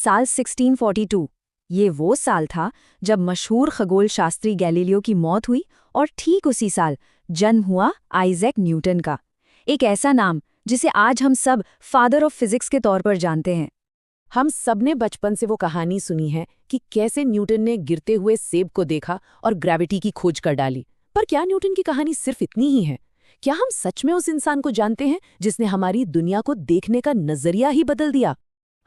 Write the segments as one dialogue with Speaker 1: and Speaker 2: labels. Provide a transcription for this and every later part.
Speaker 1: साल 1642। ये वो साल था जब मशहूर खगोल शास्त्री गैलीलियो की मौत हुई और ठीक उसी साल जन्म हुआ आइजैक न्यूटन का। एक ऐसा नाम जिसे आज हम सब फादर ऑफ फिजिक्स के तौर पर जानते हैं।
Speaker 2: हम सबने बचपन से वो कहानी सुनी है कि कैसे न्यूटन ने गिरते हुए सेब को देखा और ग्रेविटी की खोज कर डाली। पर क्या न्यूटन की कहानी सिर्फ इतनी ही है? क्या हम सच में उस इंसान को जानते हैं जिसने हमारी दुनिया को देखने का नजरिया ही बदल दिया?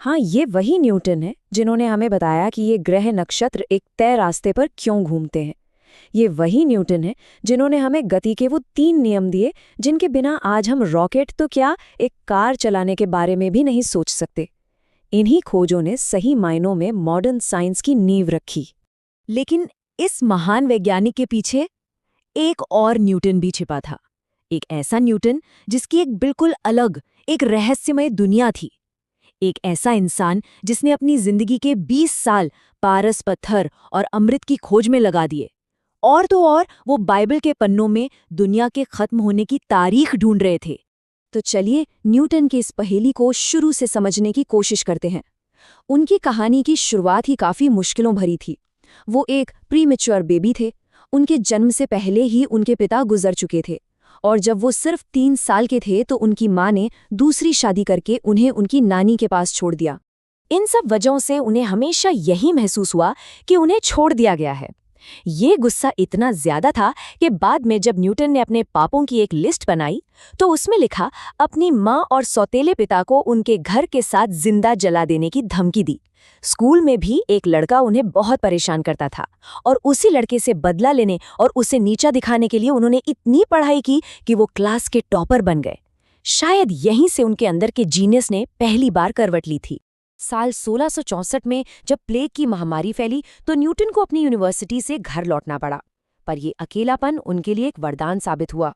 Speaker 1: हाँ, ये वही न्यूटन है जिन्होंने हमें बताया कि ये ग्रह नक्षत्र एक तय रास्ते पर क्यों घूमते हैं। ये वही न्यूटन है जिन्होंने हमें गति के वो 3 नियम दिए जिनके बिना आज हम रॉकेट तो क्या एक कार चलाने के बारे में भी नहीं सोच सकते। इन्हीं खोजों ने सही मायनों में मॉडर्न साइंस की नींव रखी। लेकिन इस महान वैज्ञानिक के पीछे एक और न्यूटन भी छिपा था। एक ऐसा न्यूटन जिसकी एक बिल्कुल अलग, एक रहस्यमय दुनिया थी। एक ऐसा इंसान जिसने अपनी जिंदगी के 20 साल पारस पत्थर और अमृत की खोज में लगा दिए। और तो और वो बाइबल के पन्नों में दुनिया के खत्म होने की तारीख ढूंढ रहे थे। तो चलिए न्यूटन की इस पहेली को शुरू से समझने की कोशिश करते हैं। उनकी कहानी की शुरुआत ही काफी मुश्किलों भरी थी। वो एक प्रीमेच्योर बेबी थे। उनके जन्म से पहले ही उनके पिता गुजर चुके थे और जब वो सिर्फ 3 साल के थे तो उनकी माँ ने दूसरी शादी करके उन्हें उनकी नानी के पास छोड़ दिया। इन सब वजहों से उन्हें हमेशा यही महसूस हुआ कि उन्हें छोड़ दिया गया है। ये गुस्सा इतना ज्यादा था कि बाद में जब न्यूटन ने अपने पापों की एक लिस्ट बनाई तो उसमें लिखा अपनी माँ और सौतेले पिता को उनके घर के साथ जिंदा जला देने की धमकी दी। स्कूल में भी एक लड़का उन्हें बहुत परेशान करता था और उसी लड़के से बदला लेने और उसे नीचा दिखाने के लिए उन्होंने इतनी पढ़ाई की कि वो क्लास के टॉपर बन गए। शायद यहीं से उनके अंदर के जीनियस ने पहली बार करवट ली थी। साल 1664 में जब प्लेग की महामारी फैली तो न्यूटन को अपनी यूनिवर्सिटी से घर लौटना पड़ा। पर ये अकेलापन उनके लिए एक वरदान साबित हुआ।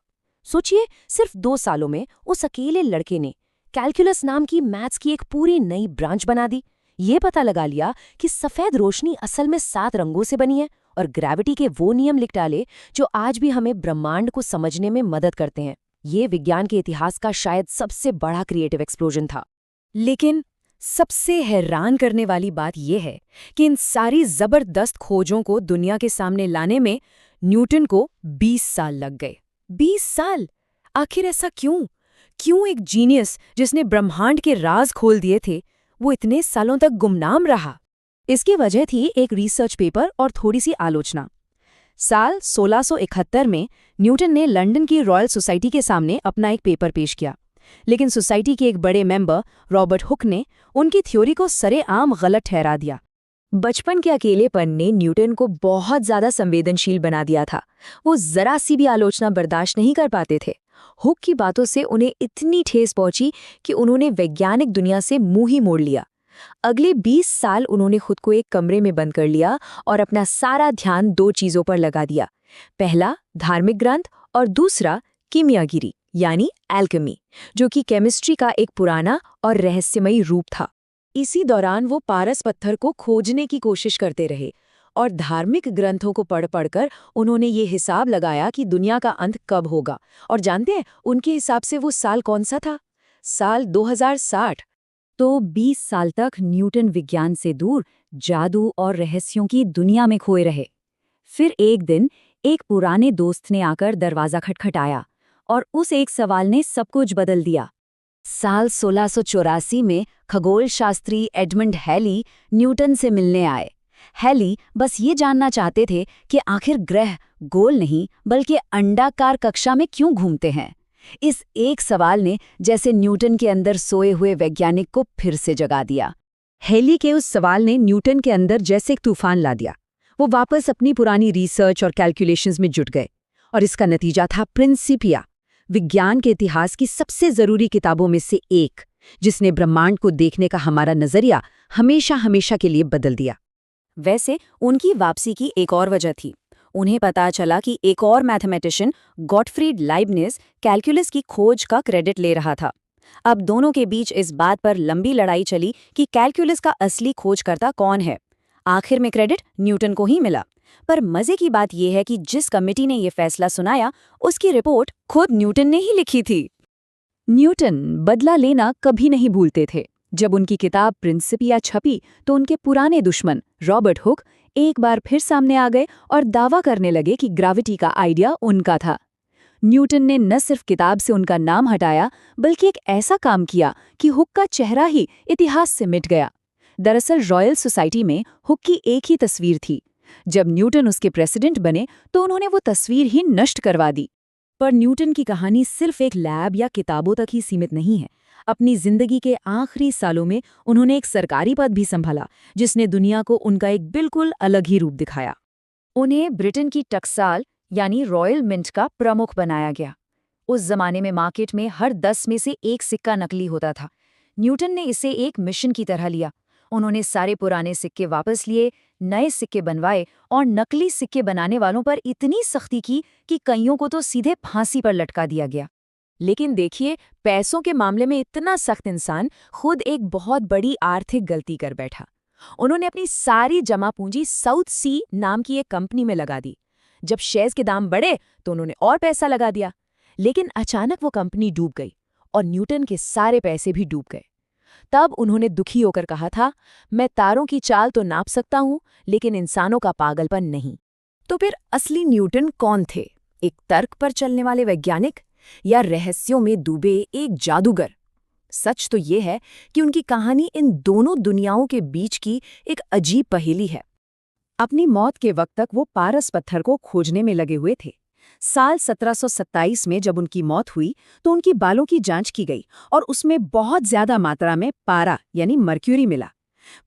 Speaker 1: सोचिए, सिर्फ 2 सालों में उस अकेले लड़के ने कैलकुलस नाम की मैथ्स की एक पूरी नई ब्रांच बना दी। ये पता लगा लिया कि सफ़ेद रोशनी असल में 7 रंगों से बनी है और ग्रेविटी के वो नियम लिख डाले जो आज भी हमें ब्रह्मांड को समझने में मदद करते हैं। ये विज्ञान के इतिहास का शायद सबसे बड़ा क्रिएटिव एक्सप्लोजन था। लेकिन सबसे हैरान करने वाली बात यह है कि इन सारी जबरदस्त खोजों को दुनिया के सामने लाने में न्यूटन को 20 साल लग गए। 20 साल! आखिर ऐसा क्यों? क्यों एक जीनियस जिसने ब्रह्मांड के राज खोल दिए थे वो इतने सालों तक गुमनाम रहा? इसकी वजह थी एक रिसर्च पेपर और थोड़ी सी आलोचना। साल 1671 में न्यूटन ने लंदन की रॉयल सोसाइटी के सामने अपना एक पेपर पेश किया, लेकिन सोसाइटी के एक बड़े मेंबर रॉबर्ट हुक ने उनकी थ्योरी को सरेआम गलत ठहरा दिया। बचपन के अकेलेपन ने न्यूटन को बहुत ज्यादा संवेदनशील बना दिया था। वो जरा सी भी आलोचना बर्दाश्त नहीं कर पाते थे। हुक की बातों से उन्हें इतनी ठेस पहुंची कि उन्होंने वैज्ञानिक दुनिया से मुंह ही मोड़ लिया। अगले 20 साल उन्होंने खुद को एक कमरे में बंद कर लिया और अपना सारा ध्यान 2 चीजों पर लगा दिया। पहला धार्मिक ग्रंथ और दूसरा कीमियागिरी यानी एल्केमी, जो कि केमिस्ट्री का एक पुराना और रहस्यमयी रूप था। इसी दौरान वो पारस पत्थर को खोजने की कोशिश करते रहे और धार्मिक ग्रंथों को पढ़ पढ़कर उन्होंने ये हिसाब लगाया कि दुनिया का अंत कब होगा। और जानते हैं उनके हिसाब से वो साल कौन सा था? साल 2060। तो 20 साल तक न्यूटन विज्ञान से दूर जादू और रहस्यों की दुनिया में खोए रहे। फिर एक दिन एक पुराने दोस्त ने आकर दरवाजा खटखटाया और उस एक सवाल ने सब कुछ बदल दिया। साल 1684 में खगोल शास्त्री एडमंड हैली न्यूटन से मिलने आए। हैली बस ये जानना चाहते थे कि आखिर ग्रह गोल नहीं बल्कि अंडाकार कक्षा में क्यों घूमते हैं। इस एक सवाल ने जैसे न्यूटन के अंदर सोए हुए वैज्ञानिक को फिर से जगा दिया। हैली के उस सवाल ने न्यूटन के अंदर जैसे एक तूफान ला दिया। वो वापस अपनी पुरानी रिसर्च और कैलकुलेशंस में जुट गए और इसका नतीजा था प्रिंसिपिया, विज्ञान के इतिहास की सबसे जरूरी किताबों में से एक, जिसने ब्रह्मांड को देखने का हमारा नजरिया हमेशा हमेशा के लिए बदल दिया। वैसे उनकी वापसी की एक और वजह थी। उन्हें पता चला कि एक और मैथमेटिशियन गॉटफ्रीड लाइबनिज कैलकुलस की खोज का क्रेडिट ले रहा था। अब दोनों के बीच इस बात पर लंबी लड़ाई चली कि कैलकुलस का असली खोजकर्ता कौन है। आखिर में क्रेडिट न्यूटन को ही मिला। पर मजे की बात यह है कि जिस कमेटी ने यह फैसला सुनाया उसकी रिपोर्ट खुद न्यूटन ने ही लिखी थी। न्यूटन बदला लेना कभी नहीं भूलते थे।
Speaker 3: जब उनकी किताब प्रिंसिपिया छपी तो उनके पुराने दुश्मन रॉबर्ट हुक एक बार फिर सामने आ गए और दावा करने लगे कि ग्रेविटी का आइडिया उनका था। न्यूटन ने न सिर्फ किताब से उनका नाम हटाया बल्कि एक ऐसा काम किया कि हुक का चेहरा ही इतिहास से मिट गया। दरअसल रॉयल सोसाइटी में हुक की एक ही तस्वीर थी। जब न्यूटन उसके प्रेसिडेंट बने तो उन्होंने वो तस्वीर ही नष्ट करवा दी।
Speaker 1: पर न्यूटन की कहानी सिर्फ एक लैब या किताबों तक ही सीमित नहीं है। अपनी जिंदगी के आखिरी सालों में उन्होंने एक सरकारी पद भी संभाला, जिसने दुनिया को उनका एक बिल्कुल अलग ही रूप दिखाया। उन्हें ब्रिटेन की टकसाल यानी रॉयल मिंट का प्रमुख बनाया गया। उस जमाने में मार्केट में हर 10 में से एक सिक्का नकली होता था। न्यूटन ने इसे एक मिशन की तरह लिया। उन्होंने सारे पुराने सिक्के वापस लिए, नए सिक्के बनवाए और नकली सिक्के बनाने वालों पर इतनी सख्ती की कि कईयों को तो सीधे फांसी पर लटका दिया गया।
Speaker 2: लेकिन देखिए, पैसों के मामले में इतना सख्त इंसान खुद एक बहुत बड़ी आर्थिक गलती कर बैठा। उन्होंने अपनी सारी जमा पूंजी साउथ सी नाम की एक कंपनी में लगा दी। जब शेयर्स के दाम बढ़े तो उन्होंने और पैसा लगा दिया, लेकिन अचानक वो कंपनी डूब गई और न्यूटन के सारे पैसे भी डूब गए। तब उन्होंने दुखी होकर कहा था, मैं तारों की चाल तो नाप सकता हूं, लेकिन इंसानों का पागलपन नहीं।
Speaker 1: तो फिर असली न्यूटन कौन थे? एक तर्क पर चलने वाले वैज्ञानिक या रहस्यों में डूबे एक जादूगर? सच तो ये है कि उनकी कहानी इन दोनों दुनियाओं के बीच की एक अजीब पहेली है। अपनी मौत के वक्त तक वो पारस पत्थर को खोजने में लगे हुए थे। साल 1727 में जब उनकी मौत हुई तो उनकी बालों की जांच की गई और उसमें बहुत ज्यादा मात्रा में पारा यानी मर्क्यूरी मिला।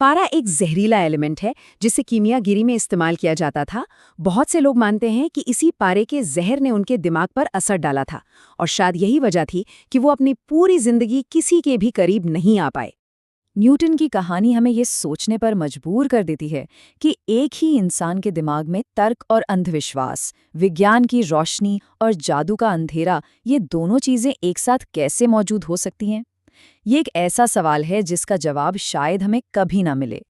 Speaker 1: पारा एक जहरीला एलिमेंट है जिसे कीमियागिरी में इस्तेमाल किया जाता था। बहुत से लोग मानते हैं कि इसी पारे के जहर ने उनके दिमाग पर असर डाला था और शायद यही वजह थी कि वो अपनी पूरी जिंदगी किसी के भी करीब नहीं आ पाए। न्यूटन की कहानी हमें ये सोचने पर मजबूर कर देती है कि एक ही इंसान के दिमाग में तर्क और अंधविश्वास, विज्ञान की रोशनी और जादू का अंधेरा, ये दोनों चीजें एक साथ कैसे मौजूद हो सकती हैं? ये एक ऐसा सवाल है जिसका जवाब शायद हमें कभी ना मिले।